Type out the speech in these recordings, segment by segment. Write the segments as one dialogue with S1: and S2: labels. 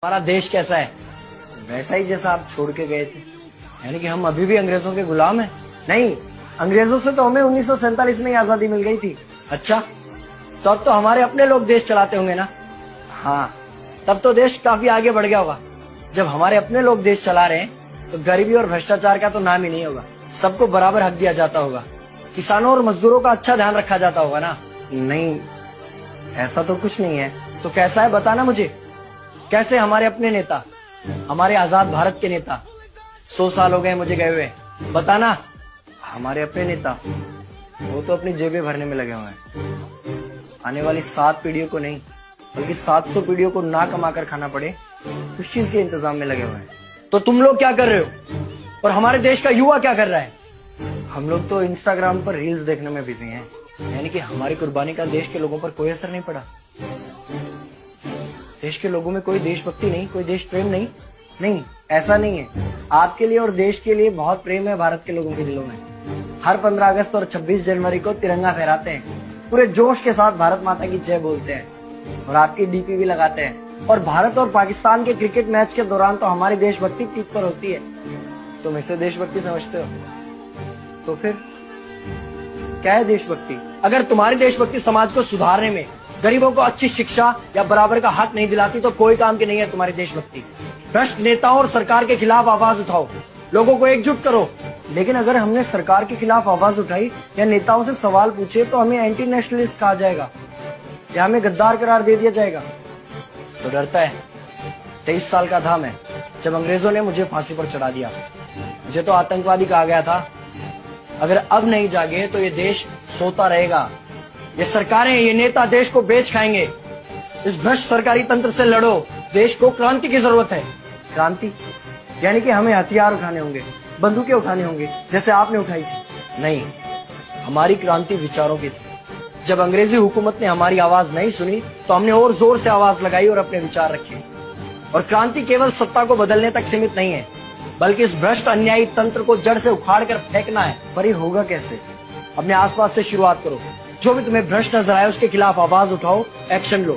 S1: हमारा देश कैसा है? वैसा ही जैसा आप छोड़ के गए थे। यानी कि हम अभी भी अंग्रेजों के गुलाम हैं? नहीं, अंग्रेजों से तो हमें 1947 में ही आजादी मिल गई थी। अच्छा, तो अब तो हमारे अपने लोग देश चलाते होंगे ना? हाँ, तब तो देश काफी आगे बढ़ गया होगा। जब हमारे अपने लोग देश चला रहे हैं तो गरीबी और भ्रष्टाचार का तो नाम ही नहीं होगा। सबको बराबर हक दिया जाता होगा, किसानों और मजदूरों का अच्छा ध्यान रखा जाता होगा ना? नहीं, ऐसा तो कुछ नहीं है। तो कैसा है बताना मुझे। कैसे हमारे अपने नेता, हमारे आजाद भारत के नेता, 100 साल हो गए मुझे गए हुए, बताना। हमारे अपने नेता वो तो अपनी जेबें भरने में लगे हुए हैं। आने वाली 7 पीढ़ियों को नहीं बल्कि 700 पीढ़ियों को ना कमा कर खाना पड़े उस चीज के इंतजाम में लगे हुए हैं। तो तुम लोग क्या कर रहे हो और हमारे देश का युवा क्या कर रहा है? हम लोग तो इंस्टाग्राम पर रील्स देखने में बिजी हैं। यानी कि हमारी कुर्बानी का देश के लोगों पर कोई असर नहीं पड़ा। देश के लोगों में कोई देशभक्ति नहीं, कोई देश प्रेम नहीं। नहीं, ऐसा नहीं है। आपके लिए और देश के लिए बहुत प्रेम है भारत के लोगों के दिलों में। हर 15 अगस्त और 26 जनवरी को तिरंगा फहराते हैं, पूरे जोश के साथ भारत माता की जय बोलते हैं और आपकी डीपी भी लगाते हैं। और भारत और पाकिस्तान के क्रिकेट मैच के दौरान तो हमारी देशभक्ति पीक पर होती है। तुम इसे देशभक्ति समझते हो? तो फिर क्या है देशभक्ति? अगर तुम्हारी देशभक्ति समाज को सुधारने में, गरीबों को अच्छी शिक्षा या बराबर का हक नहीं दिलाती तो कोई काम की नहीं है तुम्हारी देशभक्ति। भ्रष्ट नेताओं और सरकार के खिलाफ आवाज उठाओ, लोगों को एकजुट करो। लेकिन अगर हमने सरकार के खिलाफ आवाज उठाई या नेताओं से सवाल पूछे तो हमें एंटी नेशनलिस्ट कहा जाएगा या हमें गद्दार करार दे दिया जाएगा। तो डरता है। 23 साल का था मैं जब अंग्रेजों ने मुझे फांसी पर चढ़ा दिया। मुझे तो आतंकवादी कहा गया था। अगर अब नहीं जागे तो ये देश सोता रहेगा। ये सरकारें, ये नेता देश को बेच खाएंगे। इस भ्रष्ट सरकारी तंत्र से लड़ो। देश को क्रांति की जरूरत है। क्रांति यानी कि हमें हथियार उठाने होंगे, बंदूकें उठाने होंगे जैसे आपने उठाई थी। नहीं, हमारी क्रांति विचारों की थी। जब अंग्रेजी हुकूमत ने हमारी आवाज नहीं सुनी तो हमने और जोर से आवाज लगाई और अपने विचार रखे। और क्रांति केवल सत्ता को बदलने तक सीमित नहीं है, बल्कि इस भ्रष्ट अन्यायी तंत्र को जड़ से उखाड़ कर फेंकना है। पर ये होगा कैसे? अपने आसपास से शुरुआत करो। जो भी तुम्हें भ्रष्ट नजर आए उसके खिलाफ आवाज उठाओ, एक्शन लो।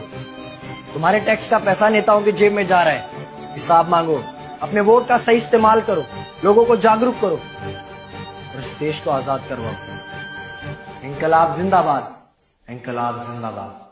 S1: तुम्हारे टैक्स का पैसा नेताओं की जेब में जा रहा है, हिसाब मांगो। अपने वोट का सही इस्तेमाल करो, लोगों को जागरूक करो और इस देश को आजाद करवाओ। इंकलाब जिंदाबाद, इंकलाब जिंदाबाद।